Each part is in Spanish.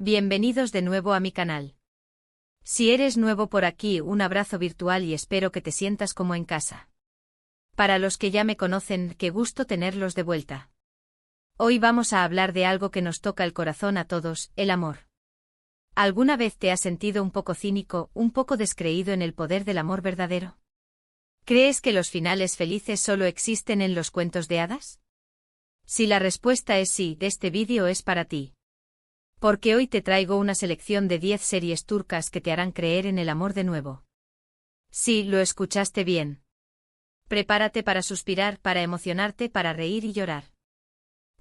Bienvenidos de nuevo a mi canal. Si eres nuevo por aquí, un abrazo virtual y espero que te sientas como en casa. Para los que ya me conocen, qué gusto tenerlos de vuelta. Hoy vamos a hablar de algo que nos toca el corazón a todos, el amor. ¿Alguna vez te has sentido un poco cínico, un poco descreído en el poder del amor verdadero? ¿Crees que los finales felices solo existen en los cuentos de hadas? Si la respuesta es sí, este vídeo es para ti. Porque hoy te traigo una selección de 10 series turcas que te harán creer en el amor de nuevo. Sí, lo escuchaste bien. Prepárate para suspirar, para emocionarte, para reír y llorar.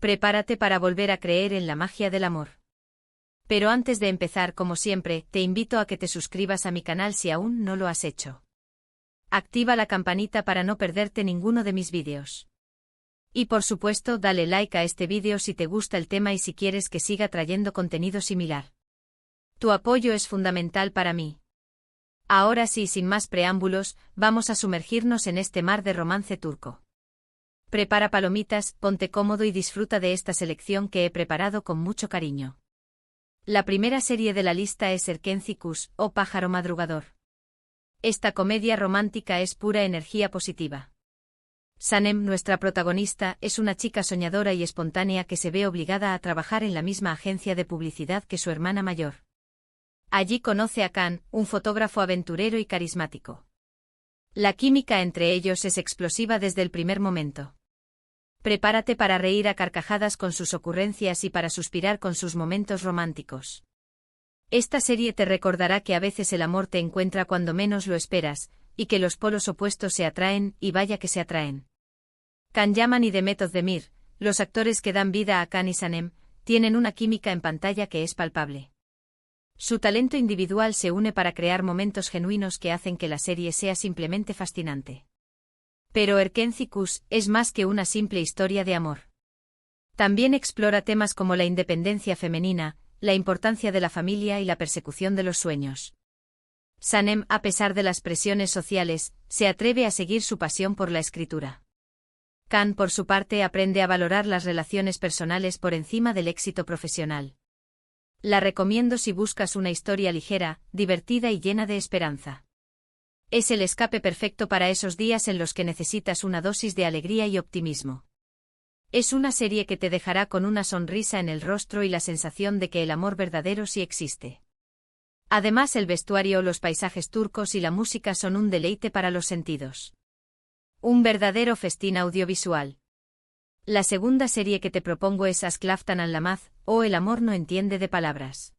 Prepárate para volver a creer en la magia del amor. Pero antes de empezar, como siempre, te invito a que te suscribas a mi canal si aún no lo has hecho. Activa la campanita para no perderte ninguno de mis vídeos. Y por supuesto, dale like a este vídeo si te gusta el tema y si quieres que siga trayendo contenido similar. Tu apoyo es fundamental para mí. Ahora sí, sin más preámbulos, vamos a sumergirnos en este mar de romance turco. Prepara palomitas, ponte cómodo y disfruta de esta selección que he preparado con mucho cariño. La primera serie de la lista es Erkenci Kuş, o Pájaro Madrugador. Esta comedia romántica es pura energía positiva. Sanem, nuestra protagonista, es una chica soñadora y espontánea que se ve obligada a trabajar en la misma agencia de publicidad que su hermana mayor. Allí conoce a Can, un fotógrafo aventurero y carismático. La química entre ellos es explosiva desde el primer momento. Prepárate para reír a carcajadas con sus ocurrencias y para suspirar con sus momentos románticos. Esta serie te recordará que a veces el amor te encuentra cuando menos lo esperas, y que los polos opuestos se atraen, y vaya que se atraen. Can Yaman y Demet Özdemir, los actores que dan vida a Can y Sanem, tienen una química en pantalla que es palpable. Su talento individual se une para crear momentos genuinos que hacen que la serie sea simplemente fascinante. Pero Erkenci Kuş es más que una simple historia de amor. También explora temas como la independencia femenina, la importancia de la familia y la persecución de los sueños. Sanem, a pesar de las presiones sociales, se atreve a seguir su pasión por la escritura. Can, por su parte, aprende a valorar las relaciones personales por encima del éxito profesional. La recomiendo si buscas una historia ligera, divertida y llena de esperanza. Es el escape perfecto para esos días en los que necesitas una dosis de alegría y optimismo. Es una serie que te dejará con una sonrisa en el rostro y la sensación de que el amor verdadero sí existe. Además, el vestuario, los paisajes turcos y la música son un deleite para los sentidos. Un verdadero festín audiovisual. La segunda serie que te propongo es Aşk Laftan Anlamaz, o El amor no entiende de palabras.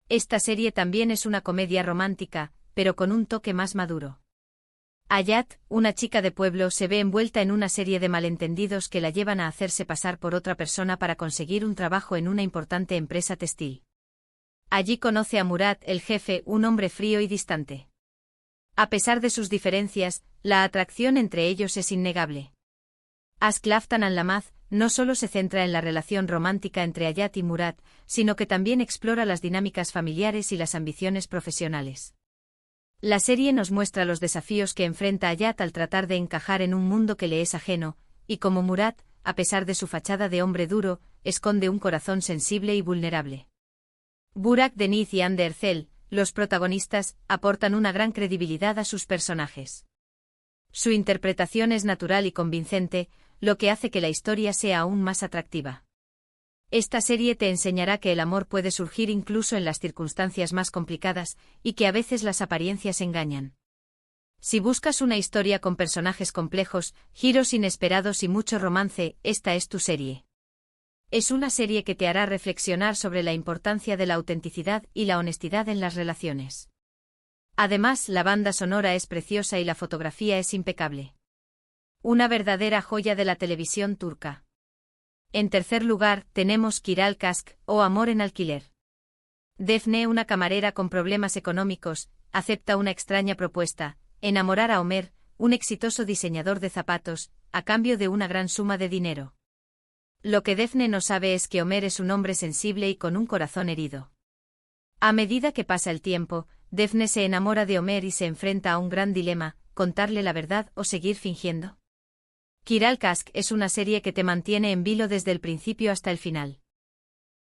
Esta serie también es una comedia romántica, pero con un toque más maduro. Hayat, una chica de pueblo, se ve envuelta en una serie de malentendidos que la llevan a hacerse pasar por otra persona para conseguir un trabajo en una importante empresa textil. Allí conoce a Murat, el jefe, un hombre frío y distante. A pesar de sus diferencias, la atracción entre ellos es innegable. Aşk Laftan Anlamaz no solo se centra en la relación romántica entre Hayat y Murat, sino que también explora las dinámicas familiares y las ambiciones profesionales. La serie nos muestra los desafíos que enfrenta Hayat al tratar de encajar en un mundo que le es ajeno, y como Murat, a pesar de su fachada de hombre duro, esconde un corazón sensible y vulnerable. Burak Deniz y Hande Erçel, los protagonistas, aportan una gran credibilidad a sus personajes. Su interpretación es natural y convincente, lo que hace que la historia sea aún más atractiva. Esta serie te enseñará que el amor puede surgir incluso en las circunstancias más complicadas, y que a veces las apariencias engañan. Si buscas una historia con personajes complejos, giros inesperados y mucho romance, esta es tu serie. Es una serie que te hará reflexionar sobre la importancia de la autenticidad y la honestidad en las relaciones. Además, la banda sonora es preciosa y la fotografía es impecable. Una verdadera joya de la televisión turca. En tercer lugar, tenemos Kiral Kask, o Amor en alquiler. Defne, una camarera con problemas económicos, acepta una extraña propuesta: enamorar a Ömer, un exitoso diseñador de zapatos, a cambio de una gran suma de dinero. Lo que Defne no sabe es que Ömer es un hombre sensible y con un corazón herido. A medida que pasa el tiempo, Defne se enamora de Ömer y se enfrenta a un gran dilema: ¿contarle la verdad o seguir fingiendo? Kiral Kask es una serie que te mantiene en vilo desde el principio hasta el final.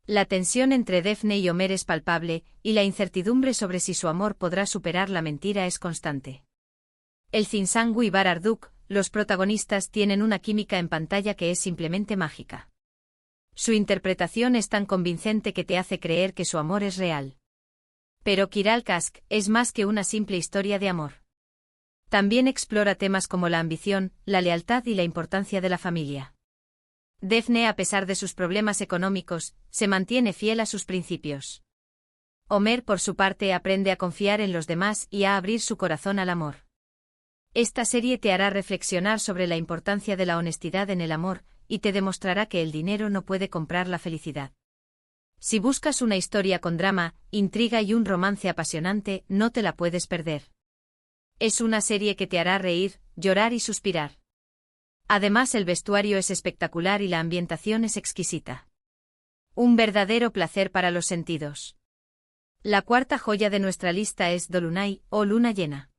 La tensión entre Daphne y Homer es palpable, y la incertidumbre sobre si su amor podrá superar la mentira es constante. El Zinsangu y Bararduk, los protagonistas, tienen una química en pantalla que es simplemente mágica. Su interpretación es tan convincente que te hace creer que su amor es real. Pero Kiral Kask es más que una simple historia de amor. También explora temas como la ambición, la lealtad y la importancia de la familia. Daphne, a pesar de sus problemas económicos, se mantiene fiel a sus principios. Homer, por su parte, aprende a confiar en los demás y a abrir su corazón al amor. Esta serie te hará reflexionar sobre la importancia de la honestidad en el amor, y te demostrará que el dinero no puede comprar la felicidad. Si buscas una historia con drama, intriga y un romance apasionante, no te la puedes perder. Es una serie que te hará reír, llorar y suspirar. Además, el vestuario es espectacular y la ambientación es exquisita. Un verdadero placer para los sentidos. La cuarta joya de nuestra lista es Dolunay, o Luna Llena.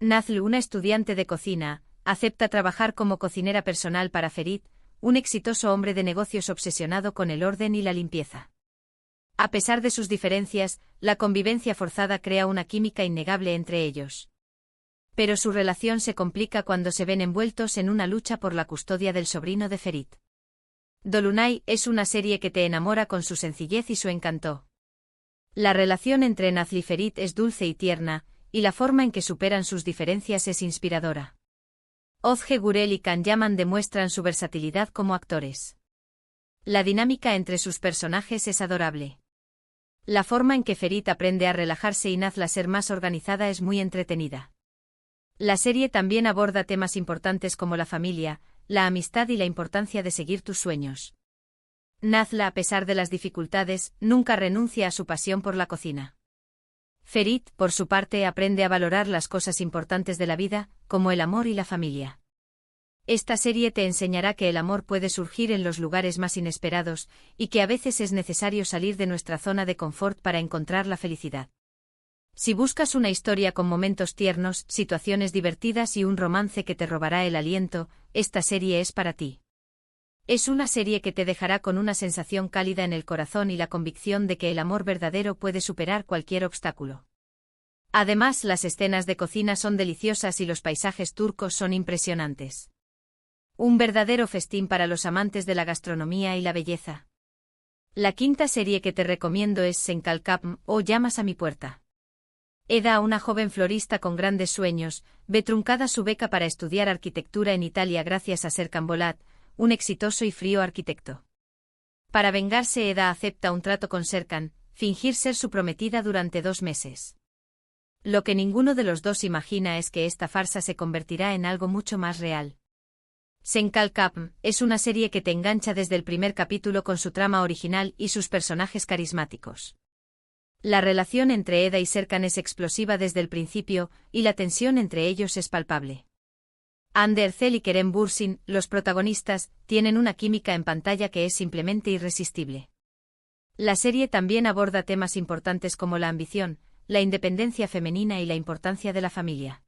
Nazl, una estudiante de cocina, acepta trabajar como cocinera personal para Ferit, un exitoso hombre de negocios obsesionado con el orden y la limpieza. A pesar de sus diferencias, la convivencia forzada crea una química innegable entre ellos. Pero su relación se complica cuando se ven envueltos en una lucha por la custodia del sobrino de Ferit. Dolunay es una serie que te enamora con su sencillez y su encanto. La relación entre Nazl y Ferit es dulce y tierna, y la forma en que superan sus diferencias es inspiradora. Ozge Gurel y Can Yaman demuestran su versatilidad como actores. La dinámica entre sus personajes es adorable. La forma en que Ferit aprende a relajarse y Nazl a ser más organizada es muy entretenida. La serie también aborda temas importantes como la familia, la amistad y la importancia de seguir tus sueños. Nazl, a pesar de las dificultades, nunca renuncia a su pasión por la cocina. Ferit, por su parte, aprende a valorar las cosas importantes de la vida, como el amor y la familia. Esta serie te enseñará que el amor puede surgir en los lugares más inesperados, y que a veces es necesario salir de nuestra zona de confort para encontrar la felicidad. Si buscas una historia con momentos tiernos, situaciones divertidas y un romance que te robará el aliento, esta serie es para ti. Es una serie que te dejará con una sensación cálida en el corazón y la convicción de que el amor verdadero puede superar cualquier obstáculo. Además, las escenas de cocina son deliciosas y los paisajes turcos son impresionantes. Un verdadero festín para los amantes de la gastronomía y la belleza. La quinta serie que te recomiendo es Senkalkapm, o Llamas a mi puerta. Eda, una joven florista con grandes sueños, ve truncada su beca para estudiar arquitectura en Italia gracias a Serkan Bolat, un exitoso y frío arquitecto. Para vengarse, Eda acepta un trato con Serkan, fingir ser su prometida durante 2 meses. Lo que ninguno de los dos imagina es que esta farsa se convertirá en algo mucho más real. Senkalkapm es una serie que te engancha desde el primer capítulo con su trama original y sus personajes carismáticos. La relación entre Eda y Serkan es explosiva desde el principio, y la tensión entre ellos es palpable. Hande Erçel y Kerem Bürsin, los protagonistas, tienen una química en pantalla que es simplemente irresistible. La serie también aborda temas importantes como la ambición, la independencia femenina y la importancia de la familia.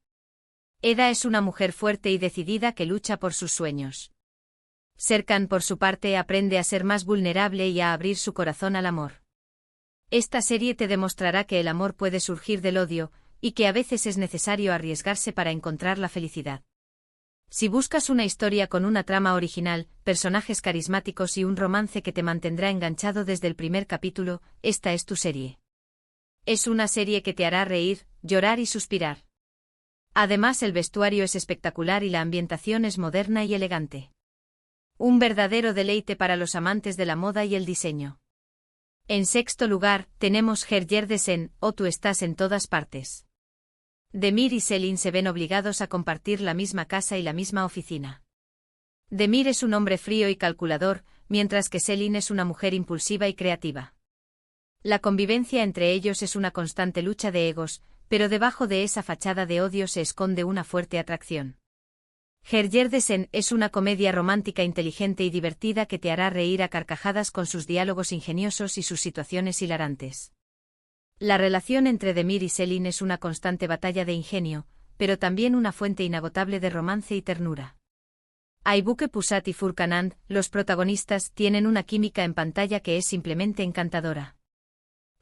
Eda es una mujer fuerte y decidida que lucha por sus sueños. Serkan, por su parte, aprende a ser más vulnerable y a abrir su corazón al amor. Esta serie te demostrará que el amor puede surgir del odio, y que a veces es necesario arriesgarse para encontrar la felicidad. Si buscas una historia con una trama original, personajes carismáticos y un romance que te mantendrá enganchado desde el primer capítulo, esta es tu serie. Es una serie que te hará reír, llorar y suspirar. Además, el vestuario es espectacular y la ambientación es moderna y elegante. Un verdadero deleite para los amantes de la moda y el diseño. En sexto lugar, tenemos Herjerdesen, o Tú estás en todas partes. Demir y Selin se ven obligados a compartir la misma casa y la misma oficina. Demir es un hombre frío y calculador, mientras que Selin es una mujer impulsiva y creativa. La convivencia entre ellos es una constante lucha de egos, pero debajo de esa fachada de odio se esconde una fuerte atracción. Herjerdesen es una comedia romántica inteligente y divertida que te hará reír a carcajadas con sus diálogos ingeniosos y sus situaciones hilarantes. La relación entre Demir y Selin es una constante batalla de ingenio, pero también una fuente inagotable de romance y ternura. Aibuke Pusat y Furkanand, los protagonistas, tienen una química en pantalla que es simplemente encantadora.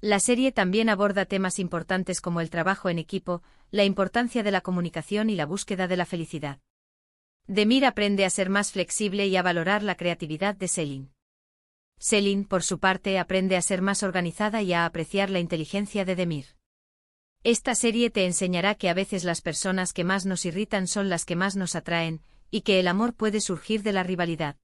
La serie también aborda temas importantes como el trabajo en equipo, la importancia de la comunicación y la búsqueda de la felicidad. Demir aprende a ser más flexible y a valorar la creatividad de Selin. Selin, por su parte, aprende a ser más organizada y a apreciar la inteligencia de Demir. Esta serie te enseñará que a veces las personas que más nos irritan son las que más nos atraen, y que el amor puede surgir de la rivalidad.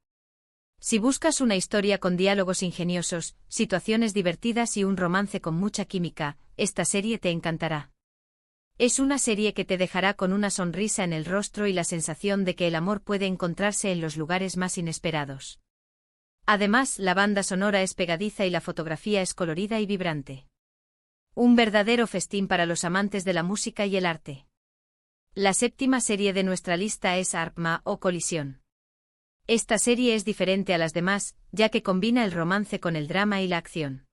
Si buscas una historia con diálogos ingeniosos, situaciones divertidas y un romance con mucha química, esta serie te encantará. Es una serie que te dejará con una sonrisa en el rostro y la sensación de que el amor puede encontrarse en los lugares más inesperados. Además, la banda sonora es pegadiza y la fotografía es colorida y vibrante. Un verdadero festín para los amantes de la música y el arte. La séptima serie de nuestra lista es Arpma o Colisión. Esta serie es diferente a las demás, ya que combina el romance con el drama y la acción.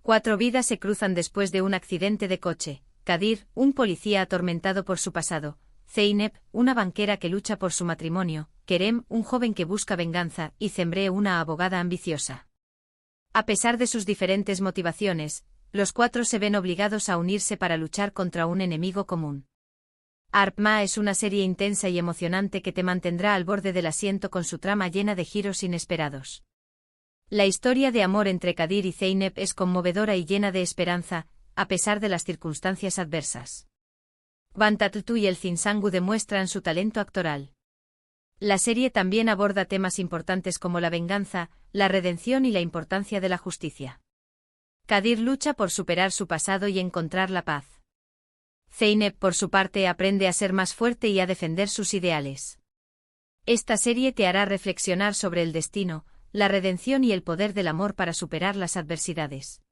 4 vidas se cruzan después de un accidente de coche: Kadir, un policía atormentado por su pasado; Zeynep, una banquera que lucha por su matrimonio; Kerem, un joven que busca venganza; y Cemre, una abogada ambiciosa. A pesar de sus diferentes motivaciones, los 4 se ven obligados a unirse para luchar contra un enemigo común. Arpma es una serie intensa y emocionante que te mantendrá al borde del asiento con su trama llena de giros inesperados. La historia de amor entre Kadir y Zeynep es conmovedora y llena de esperanza, a pesar de las circunstancias adversas. Van Tatltu y el Zinsangu demuestran su talento actoral. La serie también aborda temas importantes como la venganza, la redención y la importancia de la justicia. Kadir lucha por superar su pasado y encontrar la paz. Zeynep, por su parte, aprende a ser más fuerte y a defender sus ideales. Esta serie te hará reflexionar sobre el destino, la redención y el poder del amor para superar las adversidades.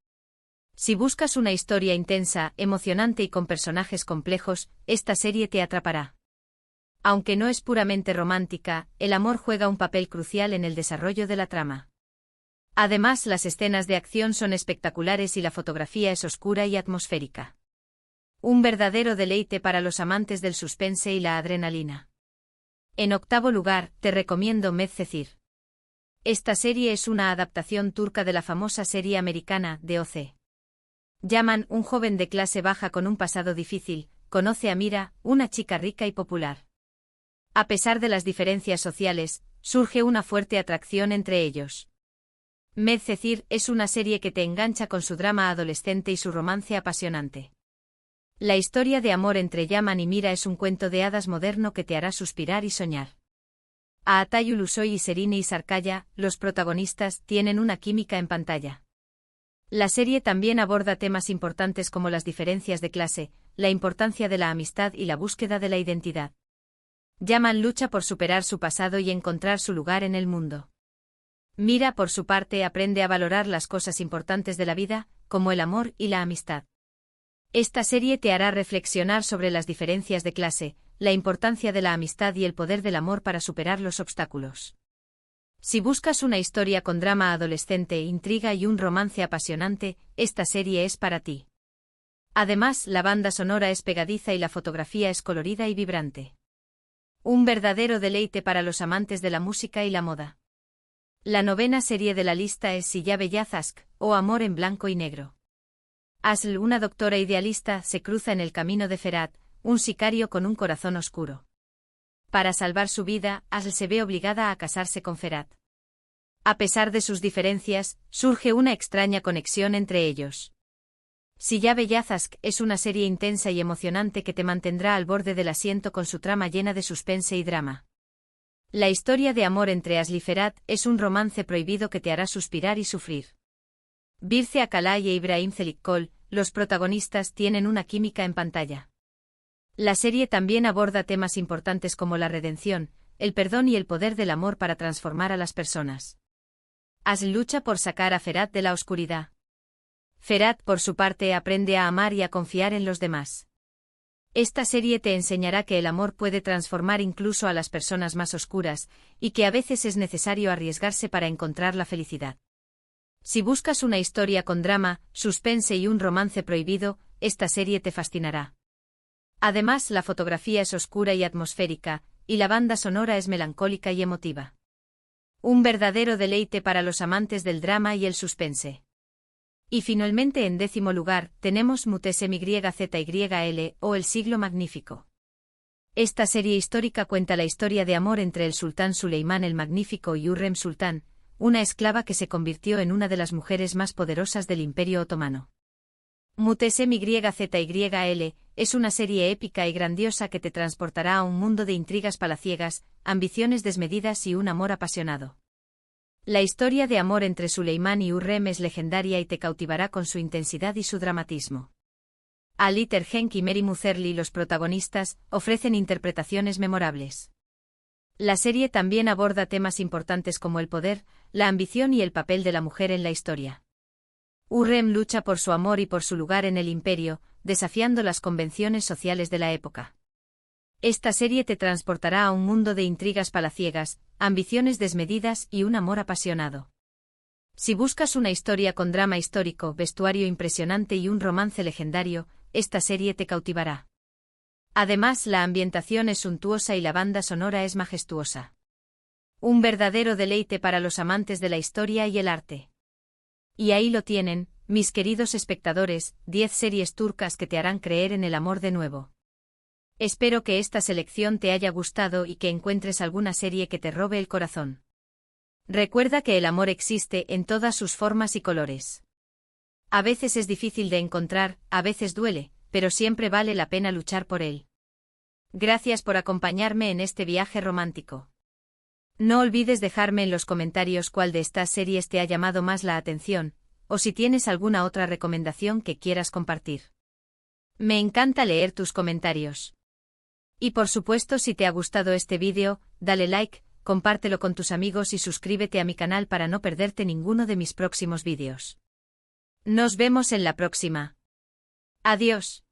Si buscas una historia intensa, emocionante y con personajes complejos, esta serie te atrapará. Aunque no es puramente romántica, el amor juega un papel crucial en el desarrollo de la trama. Además, las escenas de acción son espectaculares y la fotografía es oscura y atmosférica. Un verdadero deleite para los amantes del suspense y la adrenalina. En 8º lugar, te recomiendo Medcezir. Esta serie es una adaptación turca de la famosa serie americana D.O.C. Yaman, un joven de clase baja con un pasado difícil, conoce a Mira, una chica rica y popular. A pesar de las diferencias sociales, surge una fuerte atracción entre ellos. Medcezir es una serie que te engancha con su drama adolescente y su romance apasionante. La historia de amor entre Yaman y Mira es un cuento de hadas moderno que te hará suspirar y soñar. Aatay Ulusoy y Serine Isarkaya, los protagonistas, tienen una química en pantalla. La serie también aborda temas importantes como las diferencias de clase, la importancia de la amistad y la búsqueda de la identidad. Yaman lucha por superar su pasado y encontrar su lugar en el mundo. Mira, por su parte, aprende a valorar las cosas importantes de la vida, como el amor y la amistad. Esta serie te hará reflexionar sobre las diferencias de clase, la importancia de la amistad y el poder del amor para superar los obstáculos. Si buscas una historia con drama adolescente, intriga y un romance apasionante, esta serie es para ti. Además, la banda sonora es pegadiza y la fotografía es colorida y vibrante. Un verdadero deleite para los amantes de la música y la moda. La 9ª serie de la lista es Siyabe Yazask, o Amor en blanco y negro. Asl, una doctora idealista, se cruza en el camino de Ferhat, un sicario con un corazón oscuro. Para salvar su vida, Asl se ve obligada a casarse con Ferhat. A pesar de sus diferencias, surge una extraña conexión entre ellos. Siyabe Yazask es una serie intensa y emocionante que te mantendrá al borde del asiento con su trama llena de suspense y drama. La historia de amor entre Asl y Ferhat es un romance prohibido que te hará suspirar y sufrir. Birce Akalay e Ibrahim Zelikkol, los protagonistas, tienen una química en pantalla. La serie también aborda temas importantes como la redención, el perdón y el poder del amor para transformar a las personas. Asl lucha por sacar a Ferhat de la oscuridad. Ferhat, por su parte, aprende a amar y a confiar en los demás. Esta serie te enseñará que el amor puede transformar incluso a las personas más oscuras, y que a veces es necesario arriesgarse para encontrar la felicidad. Si buscas una historia con drama, suspense y un romance prohibido, esta serie te fascinará. Además, la fotografía es oscura y atmosférica, y la banda sonora es melancólica y emotiva. Un verdadero deleite para los amantes del drama y el suspense. Y finalmente en 10º lugar, tenemos Mutesim YZYL, o El siglo magnífico. Esta serie histórica cuenta la historia de amor entre el sultán Suleimán el Magnífico y Hürrem Sultán, una esclava que se convirtió en una de las mujeres más poderosas del Imperio Otomano. Mutesim YZYL es una serie épica y grandiosa que te transportará a un mundo de intrigas palaciegas, ambiciones desmedidas y un amor apasionado. La historia de amor entre Suleimán y Hürrem es legendaria y te cautivará con su intensidad y su dramatismo. Ali Tergenk y Mary Muzerli, los protagonistas, ofrecen interpretaciones memorables. La serie también aborda temas importantes como el poder, la ambición y el papel de la mujer en la historia. Hürrem lucha por su amor y por su lugar en el imperio, desafiando las convenciones sociales de la época. Esta serie te transportará a un mundo de intrigas palaciegas, ambiciones desmedidas y un amor apasionado. Si buscas una historia con drama histórico, vestuario impresionante y un romance legendario, esta serie te cautivará. Además, la ambientación es suntuosa y la banda sonora es majestuosa. Un verdadero deleite para los amantes de la historia y el arte. Y ahí lo tienen, mis queridos espectadores, 10 series turcas que te harán creer en el amor de nuevo. Espero que esta selección te haya gustado y que encuentres alguna serie que te robe el corazón. Recuerda que el amor existe en todas sus formas y colores. A veces es difícil de encontrar, a veces duele, pero siempre vale la pena luchar por él. Gracias por acompañarme en este viaje romántico. No olvides dejarme en los comentarios cuál de estas series te ha llamado más la atención, o si tienes alguna otra recomendación que quieras compartir. Me encanta leer tus comentarios. Y por supuesto, si te ha gustado este vídeo, dale like, compártelo con tus amigos y suscríbete a mi canal para no perderte ninguno de mis próximos vídeos. Nos vemos en la próxima. Adiós.